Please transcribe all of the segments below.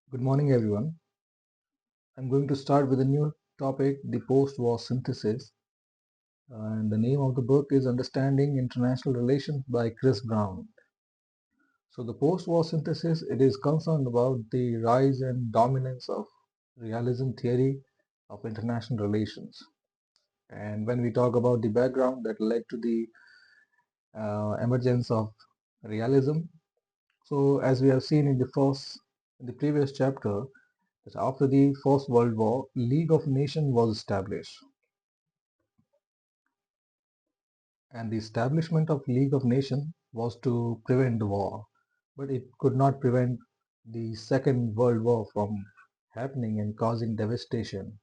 Good morning, everyone. I'm going to start with a new topic, the post-war synthesis. And the name of the book is Understanding International Relations by Chris Brown. So the post-war synthesis, it is concerned about the rise and dominance of realism theory of international relations. And when we talk about the background that led to the emergence of realism, so as we have seen in the previous chapter, that after the First World War, League of Nations was established. And the establishment of League of Nations was to prevent the war, but it could not prevent the Second World War from happening and causing devastation.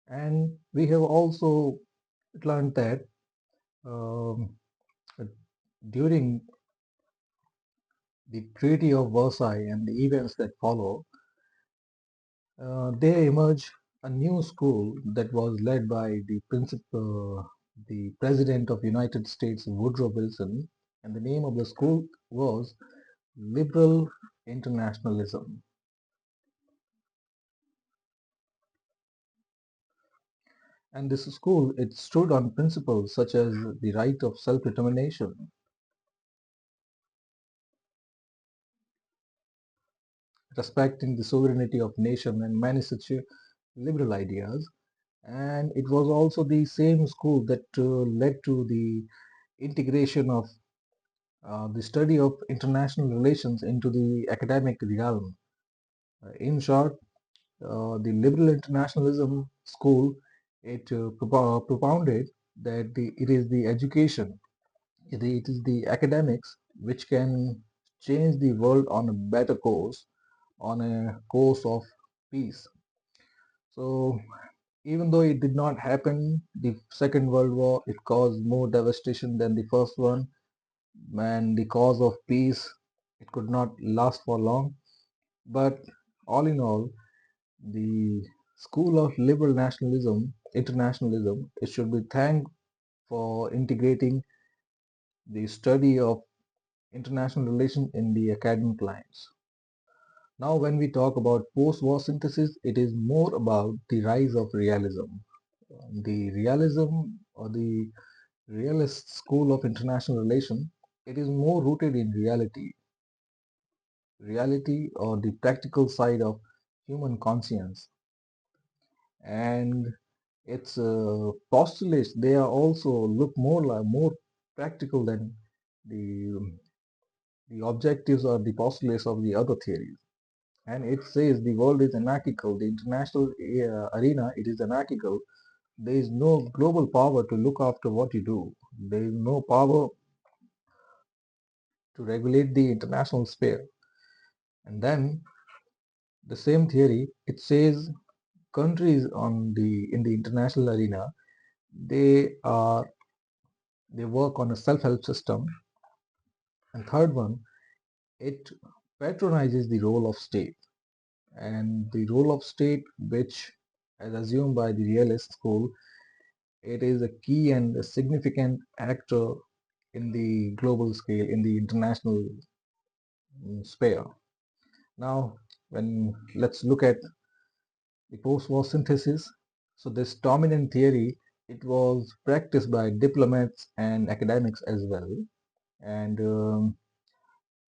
And we have also learned that um, during the Treaty of Versailles and the events that follow, there emerged a new school that was led by the President of United States, Woodrow Wilson, and the name of the school was liberal internationalism. And this school, it stood on principles such as the right of self-determination, respecting the sovereignty of nation, and many such liberal ideas. And it was also the same school that led to the integration of the study of international relations into the academic realm. In short, the liberal internationalism school, it propounded that it is the education, it is the academics which can change the world on a better course, on a course of peace. So even though it did not happen, the Second World War, it caused more devastation than the first one, and the cause of peace, it could not last for long. But all in all, the school of liberal internationalism, it should be thanked for integrating the study of international relations in the academic lines. Now, when we talk about post-war synthesis, it is more about the rise of realism. The realism or the realist school of international relations, it is more rooted in reality or the practical side of human conscience. And its postulates, they are also look more practical than the the objectives or the postulates of the other theories. And it says the world is anarchical, the international arena, it is anarchical. There is no global power to look after what you do. There is no power to regulate the international sphere. And then the same theory, it says countries on the in the international arena, they are they work on a self-help system. And third one, it patronizes the role of state. And the role of state, which as assumed by the realist school, it is a key and a significant actor in the global scale, in the international sphere. Now, when let's look at the post-war synthesis. So this dominant theory, it was practiced by diplomats and academics as well. And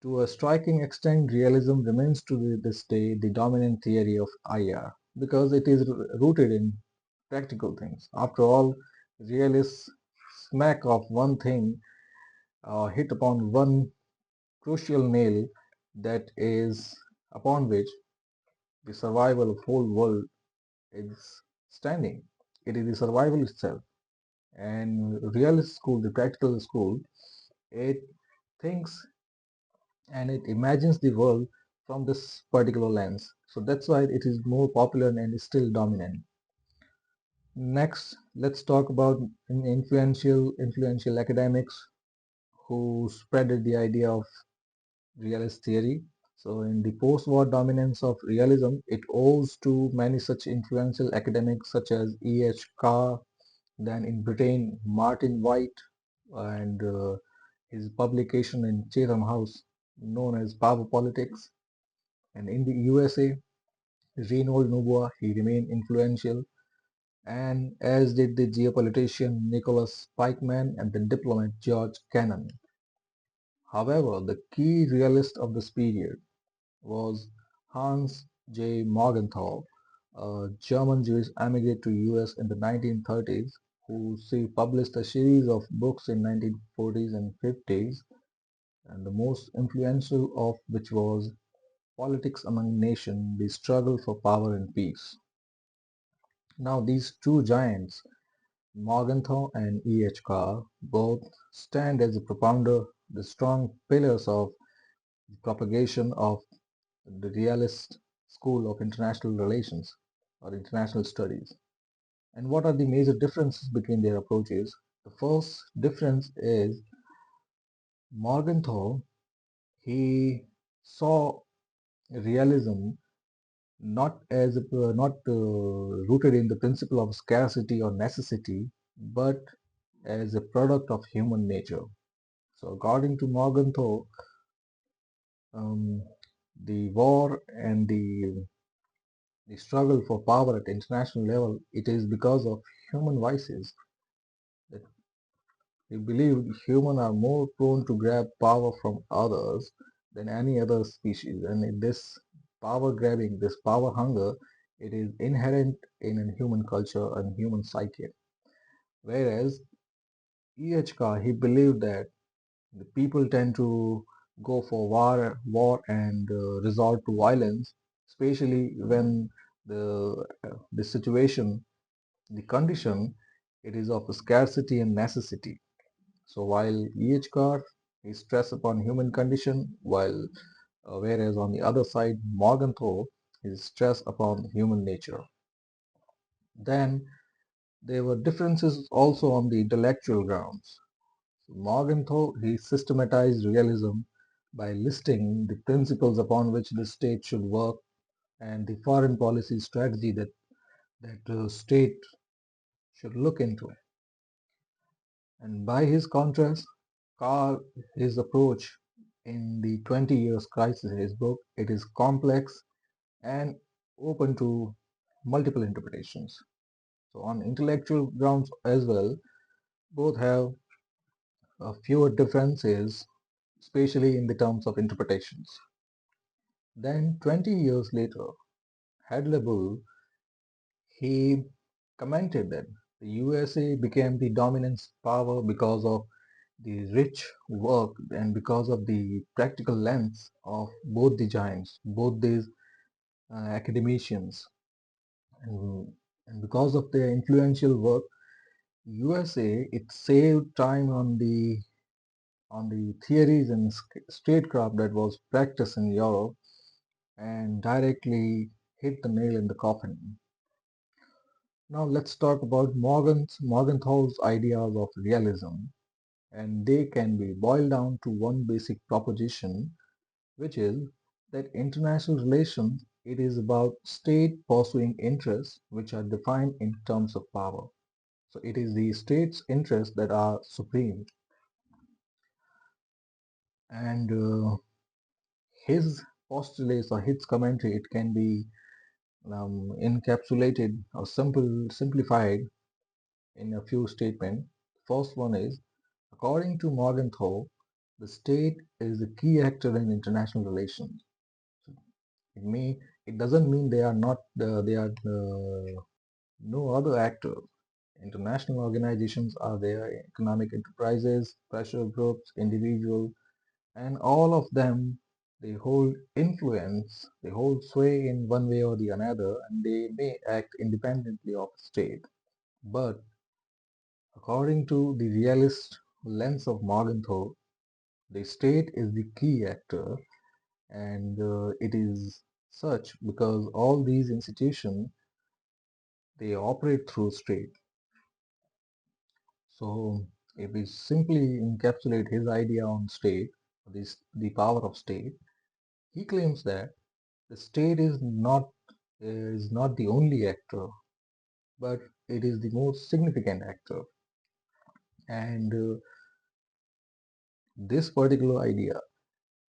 to a striking extent, realism remains to this day the dominant theory of IR because it is rooted in practical things. After all, realists smack of one thing, hit upon one crucial nail, that is upon which the survival of whole world is standing. It is the survival itself. And realist school, the practical school, it thinks and it imagines the world from this particular lens. So that's why it is more popular and is still dominant. Next, let's talk about influential academics who spreaded the idea of realist theory. So in the post-war dominance of realism, it owes to many such influential academics such as E.H. Carr, then in Britain, Martin White, and his publication in Chatham House known as Power Politics. And in the USA, Reynold Noboa, he remained influential, and as did the geopolitician Nicholas Pikeman and the diplomat George Kennan. However, the key realist of this period was Hans J. Morgenthau, a German Jewish immigrant to US in the 1930s who published a series of books in 1940s and 50s, and the most influential of which was Politics Among Nations, The Struggle for Power and Peace. Now these two giants, Morgenthau and E. H. Carr, both stand as a propounder, the strong pillars of the propagation of the realist school of international relations or international studies. And what are the major differences between their approaches? The first difference is Morgenthau, he saw realism not rooted in the principle of scarcity or necessity, but as a product of human nature. So, according to Morgenthau, um, the war and the struggle for power at international level, it is because of human vices. That we believe humans are more prone to grab power from others than any other species, and in this power grabbing, this power hunger, it is inherent in a human culture and human psyche. Whereas EHK, he believed that the people tend to go for war and resort to violence, especially when the situation, the condition, it is of scarcity and necessity. So while EHK is stress upon human condition, while whereas on the other side, Morgenthau is stress upon human nature. Then there were differences also on the intellectual grounds. Morgenthau, he systematized realism by listing the principles upon which the state should work and the foreign policy strategy that the state should look into. And by his contrast, Carl, his approach in the 20 Years Crisis, his book, it is complex and open to multiple interpretations. So on intellectual grounds as well, both have fewer differences, especially in the terms of interpretations. Then 20 years later, Hadley he commented that the USA became the dominant power because of the rich work and because of the practical lens of both the giants, both these academicians, and, and because of their influential work, USA it saved time on the theories and statecraft that was practiced in Europe and directly hit the nail in the coffin. Now let's talk about Morgenthau's ideas of realism, and they can be boiled down to one basic proposition, which is that international relations it is about state pursuing interests which are defined in terms of power. So it is the state's interests that are supreme, and his postulates or his commentary it can be encapsulated or simplified in a few statements. First one is, according to Morgenthau, the state is the key actor in international relations. It may it doesn't mean they are not they are no other actor. International organizations are there, economic enterprises, pressure groups, individuals, and all of them they hold influence, they hold sway in one way or the another, and they may act independently of the state. But according to the realist lens of Morgenthau, the state is the key actor, and it is such because all these institutions they operate through state. So if we simply encapsulate his idea on state, the power of state, he claims that the state is not the only actor, but it is the most significant actor. And this particular idea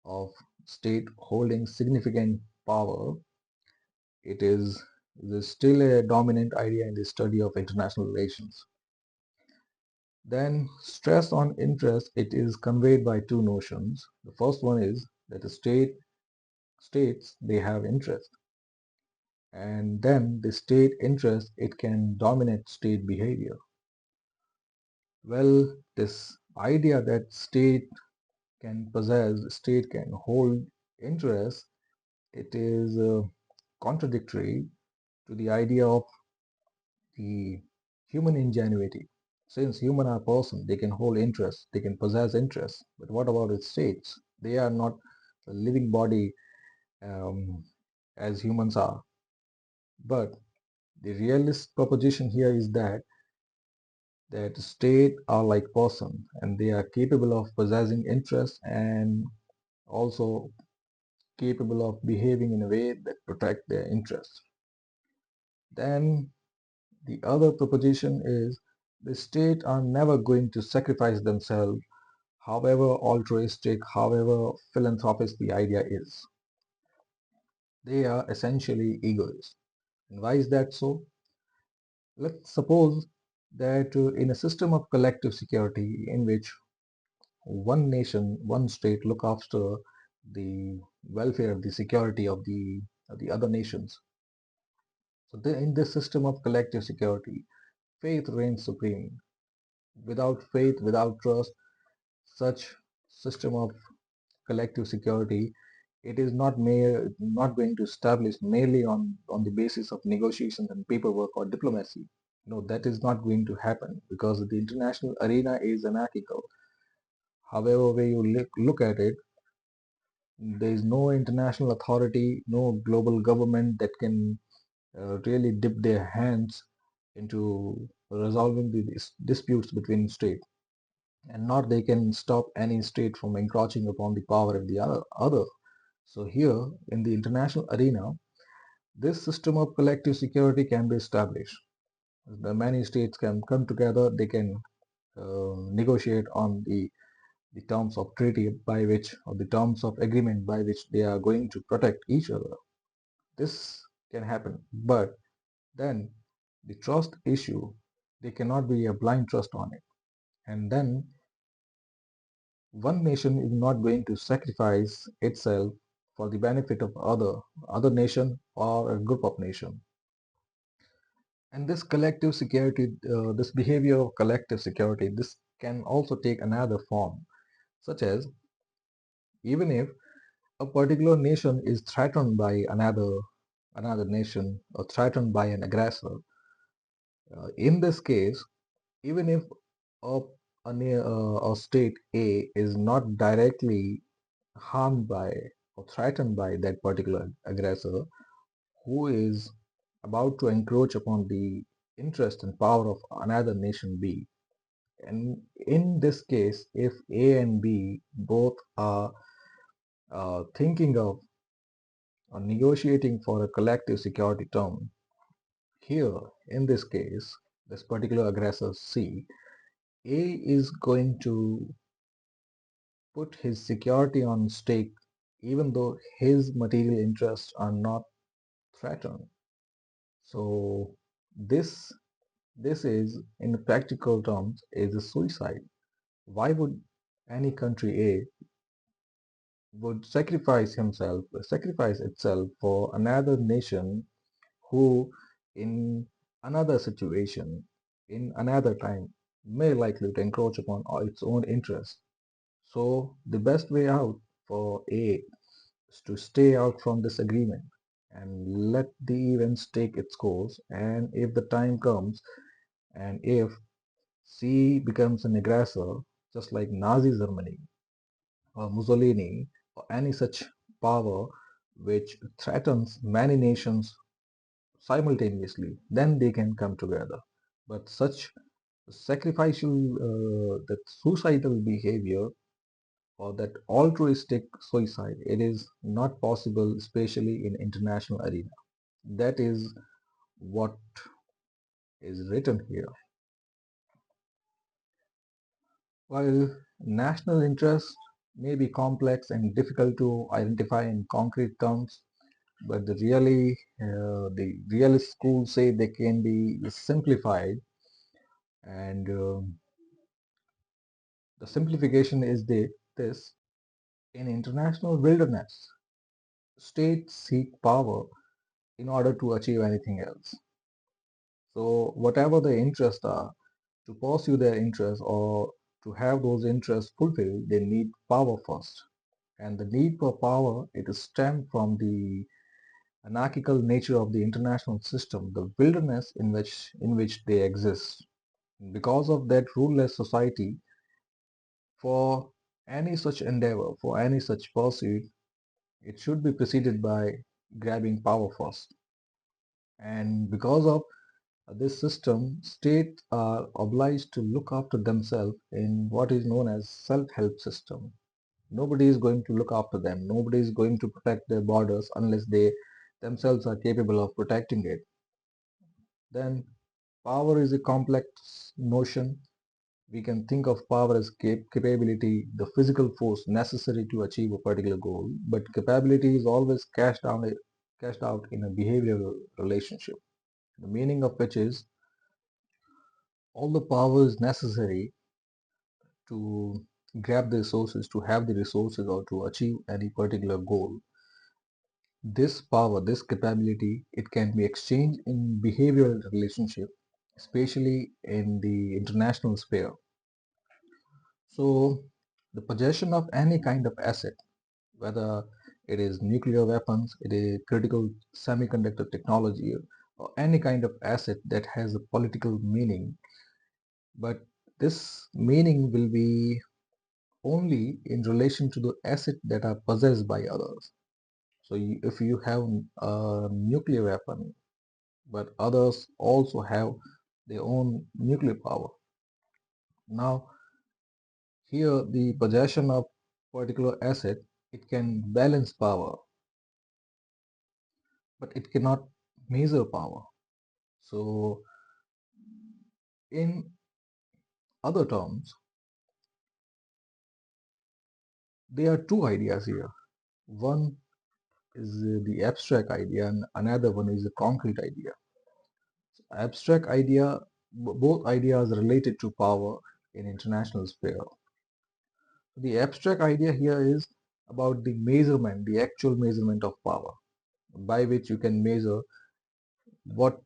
of state holding significant power, it is still a dominant idea in the study of international relations. Then stress on interest, it is conveyed by two notions. The first one is that the states they have interest, and then the state interest it can dominate state behavior. Well, this idea that state can hold interest, it is contradictory to the idea of the human ingenuity. Since human are person, they can hold interest, they can possess interest. But what about the states? They are not a living body um, as humans are. But the realist proposition here is that state are like person and they are capable of possessing interest and also capable of behaving in a way that protect their interests. Then the other proposition is the state are never going to sacrifice themselves, however altruistic, however philanthropic the idea is. They are essentially egoists. And why is that so? Let's suppose that in a system of collective security in which one nation, one state look after the welfare, the security of the other nations. So in this system of collective security, faith reigns supreme. Without faith, without trust, such system of collective security, it is not going to establish merely on the basis of negotiations and paperwork or diplomacy. No, that is not going to happen because the international arena is anarchical. However way you look at it, there is no international authority, no global government that can really dip their hands into resolving the disputes between states, and not they can stop any state from encroaching upon the power of the other. So here in the international arena, this system of collective security can be established. The many states can come together, they can negotiate on the terms of treaty by which, or the terms of agreement by which they are going to protect each other. This can happen, but then the trust issue, there cannot be a blind trust on it. And then one nation is not going to sacrifice itself for the benefit of other nation or a group of nation. And this collective security, this behavior of collective security, this can also take another form, such as even if a particular nation is threatened by another nation or threatened by an aggressor. In this case, even if a, a state A is not directly harmed by or threatened by that particular aggressor who is about to encroach upon the interest and power of another nation B. And in this case, if A and B both are thinking of or negotiating for a collective security term, here in this case, this particular aggressor C, A is going to put his security on stake even though his material interests are not threatened. So this this is in practical terms is a suicide. Why would any country A would sacrifice itself for another nation who in another situation, in another time, may likely to encroach upon its own interests. So the best way out for A is to stay out from this agreement and let the events take its course. And if the time comes, and if C becomes an aggressor, just like Nazi Germany or Mussolini or any such power which threatens many nations simultaneously, then they can come together. But such that suicidal behavior or that altruistic suicide, it is not possible, especially in international arena. That is what is written here. While national interest may be complex and difficult to identify in concrete terms, but the realist schools say they can be simplified, and the simplification is this: in international wilderness, states seek power in order to achieve anything else. So whatever the interests are, to pursue their interests or to have those interests fulfilled, they need power first. And the need for power, it is stemmed from the anarchical nature of the international system, the wilderness in which they exist. Because of that ruleless society, for any such endeavor, for any such pursuit, it should be preceded by grabbing power first. And because of this system, states are obliged to look after themselves in what is known as self-help system. Nobody is going to look after them. Nobody is going to protect their borders unless they themselves are capable of protecting it. Then power is a complex notion. We can think of power as capability, the physical force necessary to achieve a particular goal, but capability is always cashed out in a behavioral relationship. The meaning of which is all the power is necessary to grab the resources, to have the resources, or to achieve any particular goal. This power, this capability, it can be exchanged in behavioral relationship, especially in the international sphere. So the possession of any kind of asset, whether it is nuclear weapons, it is critical semiconductor technology, or any kind of asset that has a political meaning, but this meaning will be only in relation to the assets that are possessed by others. So if you have a nuclear weapon, but others also have their own nuclear power. Now, here the possession of particular asset, it can balance power, but it cannot measure power. So in other terms, there are two ideas here. One is the abstract idea and another one is the concrete idea. Abstract idea, both ideas related to power in international sphere. The abstract idea here is about the measurement, the actual measurement of power, by which you can measure what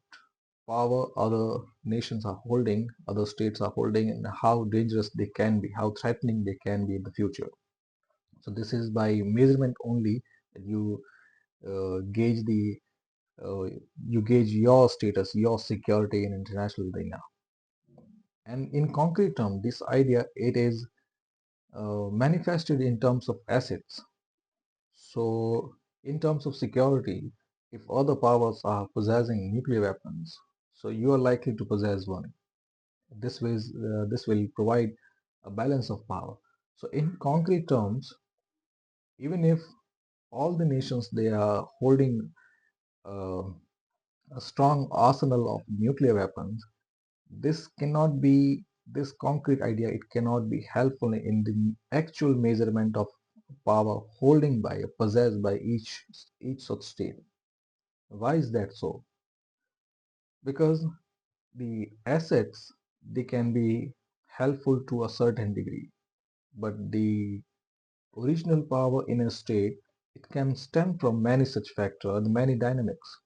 power other nations are holding, other states are holding, and how dangerous they can be, how threatening they can be in the future. So this is by measurement only that gauge the uh, you gauge your status, your security in international arena. And in concrete terms, this idea it is manifested in terms of assets. So, in terms of security, if other powers are possessing nuclear weapons, so you are likely to possess one. This will provide a balance of power. So, in concrete terms, even if all the nations they are holding uh, a strong arsenal of nuclear weapons, this cannot be this concrete idea. It cannot be helpful in the actual measurement of power holding by possessed by each such state. Why is that so? Because the assets they can be helpful to a certain degree, but the original power in a state it can stem from many such factors and many dynamics.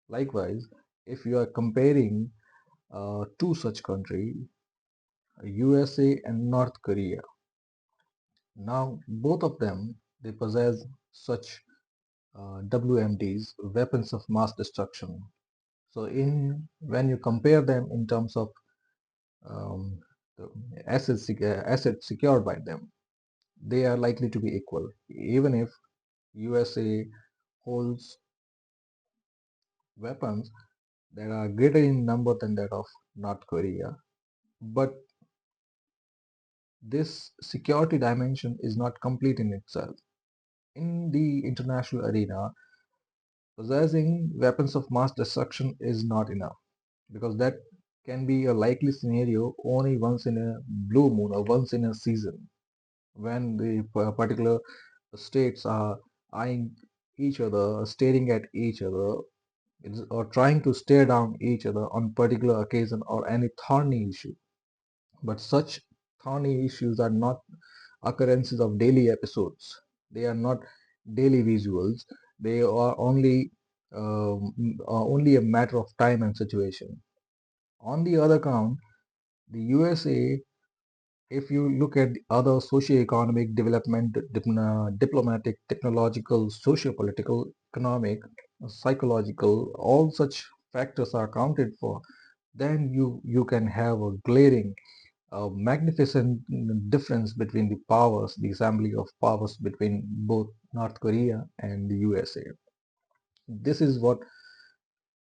Likewise, if you are comparing two such countries, USA and North Korea, now both of them they possess such WMDs, weapons of mass destruction. So in when you compare them in terms of um, the assets secured by them, they are likely to be equal. Even if USA holds weapons that are greater in number than that of North Korea, but this security dimension is not complete in itself. In the international arena, possessing weapons of mass destruction is not enough because that can be a likely scenario only once in a blue moon or once in a season when the particular states are eyeing each other, staring at each other, or trying to stare down each other on particular occasion or any thorny issue. But such thorny issues are not occurrences of daily episodes. They are not daily visuals. They are only a matter of time and situation. On the other count, the USA, if you look at the other socio-economic development, diplomatic, technological, socio-political, economic, psychological, all such factors are accounted for, then you can have a glaring, magnificent difference between the powers, the assembly of powers between both North Korea and the USA. This is what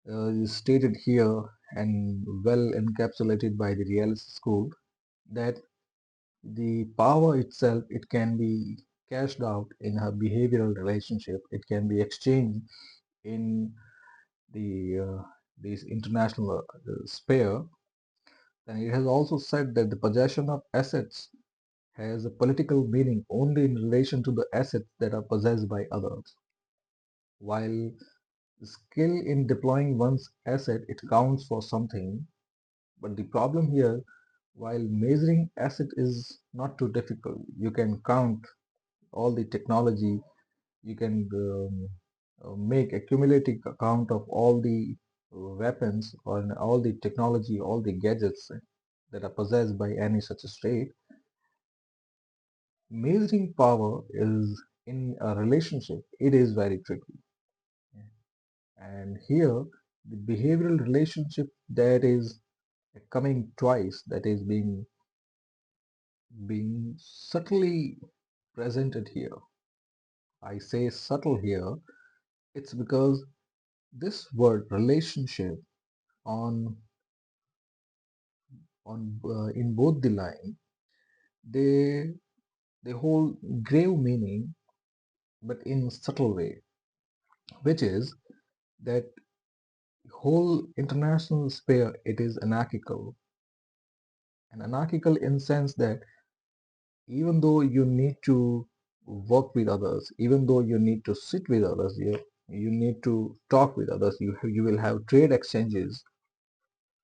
is stated here and well encapsulated by the realist school, that the power itself, it can be cashed out in a behavioral relationship. It can be exchanged in the this international sphere. And it has also said that the possession of assets has a political meaning only in relation to the assets that are possessed by others. While skill in deploying one's asset, it counts for something. But the problem here, while measuring asset is not too difficult, you can count all the technology, you can make accumulative account of all the weapons or all the technology, all the gadgets that are possessed by any such a state. Measuring power is in a relationship, it is very tricky. And here, the behavioral relationship that is coming twice, that is being subtly presented here. I say subtle here, it's because this word relationship on in both the line, they they hold grave meaning, but in subtle way, which is that whole international sphere, it is anarchical, and anarchical in sense that even though you need to work with others, even though you need to sit with others, you need to talk with others, you will have trade exchanges,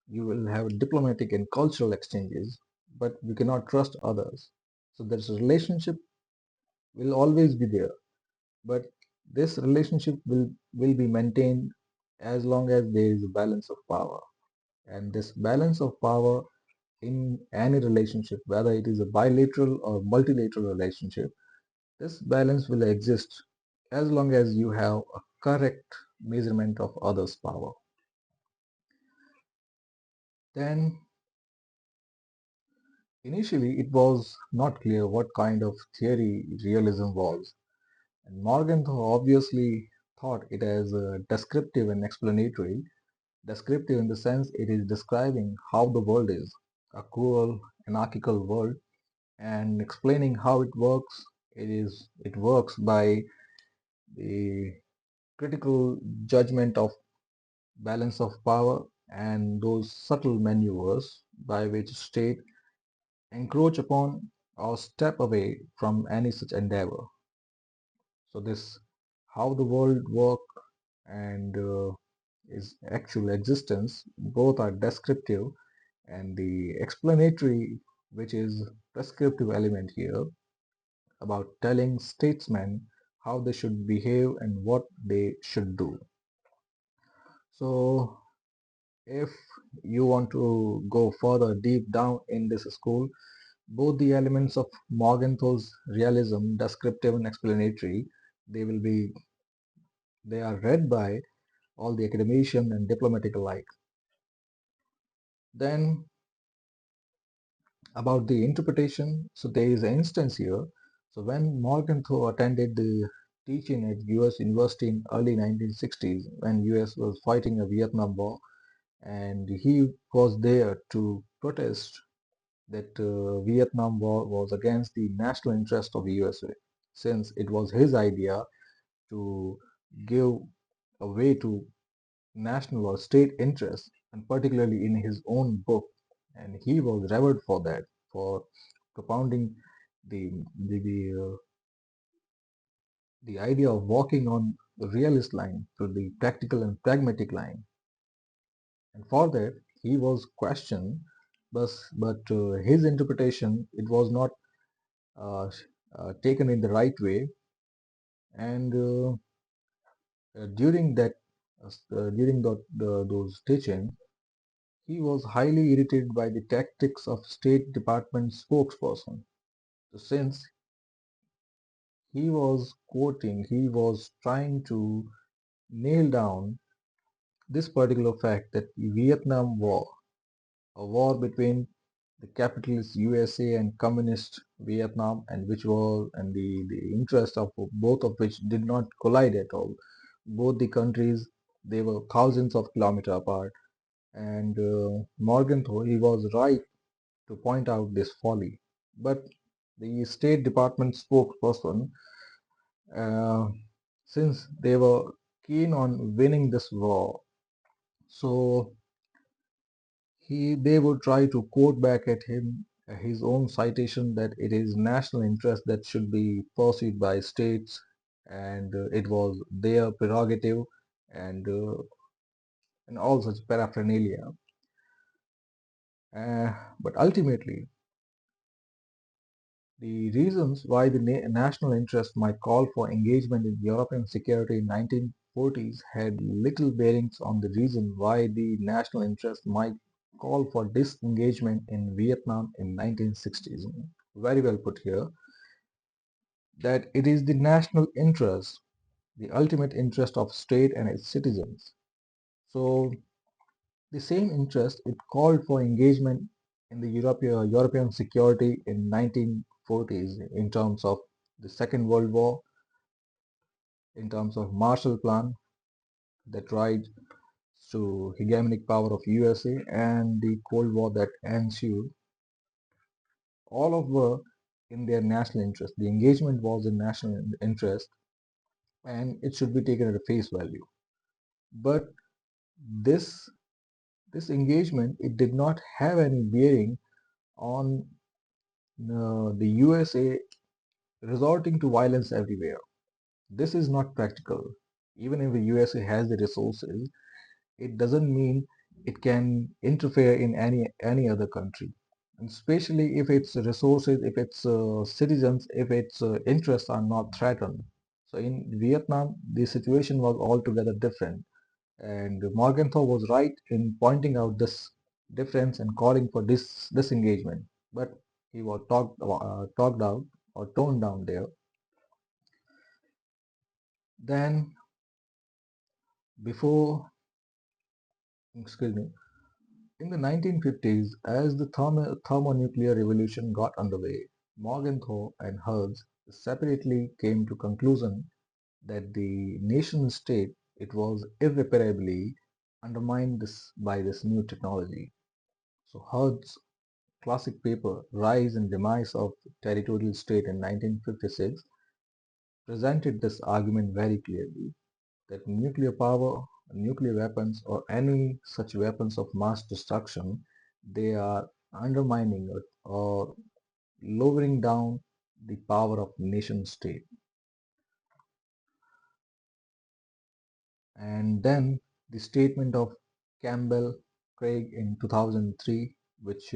you will have diplomatic and cultural exchanges, but you cannot trust others. So this relationship will always be there, but this relationship will be maintained as long as there is a balance of power. And this balance of power in any relationship, whether it is a bilateral or multilateral relationship, this balance will exist as long as you have a correct measurement of others' power. Then initially it was not clear what kind of theory realism was, and Morgenthau obviously thought it as descriptive and explanatory. Descriptive in the sense it is describing how the world is, a cruel, anarchical world, and explaining how it works. It works by the critical judgment of balance of power and those subtle maneuvers by which state encroach upon or step away from any such endeavor. So this how the world work and its actual existence both are descriptive, and the explanatory, which is prescriptive element here, about telling statesmen how they should behave and what they should do. So if you want to go further deep down in this school, both the elements of Morgenthau's realism, descriptive and explanatory, they will be they are read by all the academician and diplomatic alike. Then about the interpretation, so there is an instance here. So when Morgenthau attended the teaching at US University in early 1960s, when US was fighting a Vietnam War, and he was there to protest that Vietnam War was against the national interest of the USA, since it was his idea to give a way to national or state interest, and particularly in his own book, and he was revered for that, for propounding the the, the, uh, the idea of walking on the realist line to the practical and pragmatic line. And for that, he was questioned, but his interpretation, it was not uh, taken in the right way. And during those teachings, he was highly irritated by the tactics of State Department spokesperson. So since he was trying to nail down this particular fact that the Vietnam War, a war between the capitalist USA and communist Vietnam, and which was and the interest of both of which did not collide at all. Both the countries, they were thousands of kilometers apart, and Morgenthau, he was right to point out this folly. But the State Department spokesperson, uh, since they were keen on winning this war, so they would try to quote back at him his own citation that it is national interest that should be pursued by states, and it was their prerogative, and all such paraphernalia. But ultimately, the reasons why the national interest might call for engagement in European security in 1940s had little bearings on the reason why the national interest might call for disengagement in Vietnam in 1960s. Very well put here, that it is the national interest, the ultimate interest of state and its citizens. So the same interest it called for engagement in the European security in 1940s in terms of the Second World War, in terms of Marshall Plan that tried to hegemonic power of USA, and the Cold War that ensued. All of were in their national interest. The engagement was in national interest, and it should be taken at a face value. But this this engagement, it did not have any bearing on the USA resorting to violence everywhere. This is not practical. Even if the USA has the resources, it doesn't mean it can interfere in any other country. And especially if its resources, if its citizens, if its interests are not threatened. So in Vietnam, the situation was altogether different. And Morgenthau was right in pointing out this difference and calling for disengagement. But he was talked out or toned down there. Then, before, excuse me, in the 1950s, as the thermonuclear revolution got underway, Morgenthau and Hertz separately came to conclusion that the nation state, it was irreparably undermined by this new technology. So Hertz's classic paper, Rise and Demise of Territorial State in 1956, presented this argument very clearly that nuclear power, nuclear weapons, or any such weapons of mass destruction, they are undermining or lowering down the power of nation state. And then the statement of Campbell Craig in 2003, which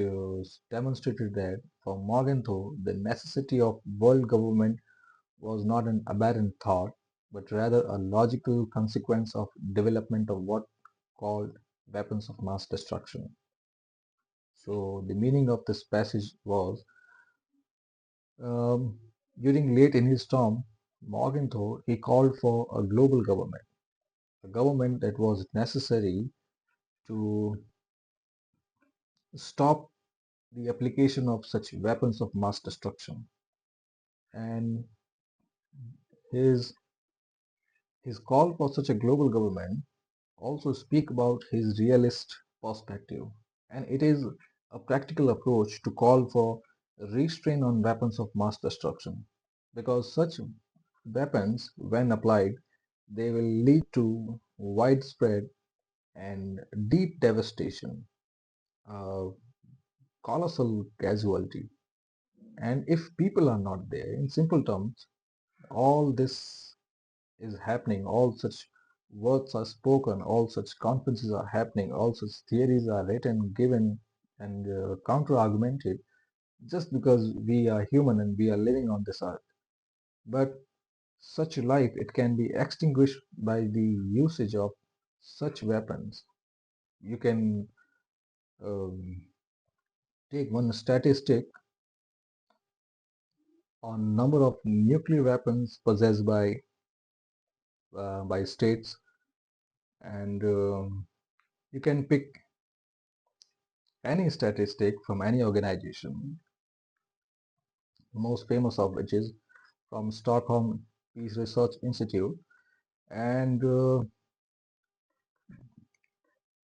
demonstrated that for Morgenthau, the necessity of world government was not an aberrant thought, but rather a logical consequence of development of what called weapons of mass destruction. So the meaning of this passage was, um, during late in his term, Morgenthau, he called for a global government, a government that was necessary to stop the application of such weapons of mass destruction. And his his call for such a global government also speak about his realist perspective. And it is a practical approach to call for restraint on weapons of mass destruction. Because such weapons, when applied, they will lead to widespread and deep devastation, uh, colossal casualty. And if people are not there, in simple terms, all this is happening, all such words are spoken, all such conferences are happening, all such theories are written, given, and counter-argumented just because we are human and we are living on this earth. But such life, it can be extinguished by the usage of such weapons. You can um, take one statistic on number of nuclear weapons possessed by states, and you can pick any statistic from any organization, most famous of which is from Stockholm Peace Research Institute, and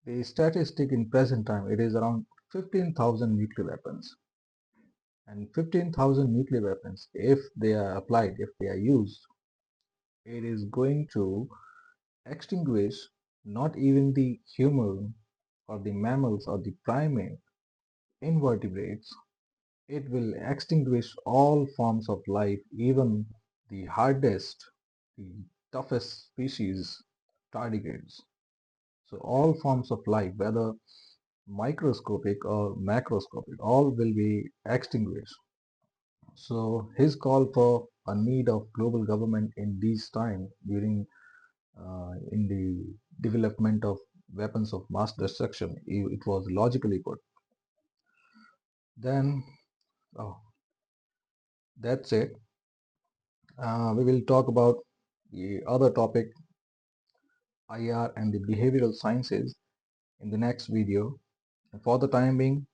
the statistic in present time, it is around 15,000 nuclear weapons. And 15,000 nuclear weapons, if they are applied, if they are used, it is going to extinguish not even the human or the mammals or the primate invertebrates. It will extinguish all forms of life, even the hardest, the toughest species, tardigrades. So all forms of life, whether microscopic or macroscopic, all will be extinguished. So his call for a need of global government in these times during in the development of weapons of mass destruction, it was logically put. Then, oh, that's it. We will talk about the other topic, IR and the behavioral sciences, in the next video. And for the time being,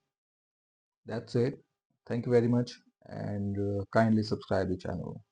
that's it. Thank you very much, and kindly subscribe the channel.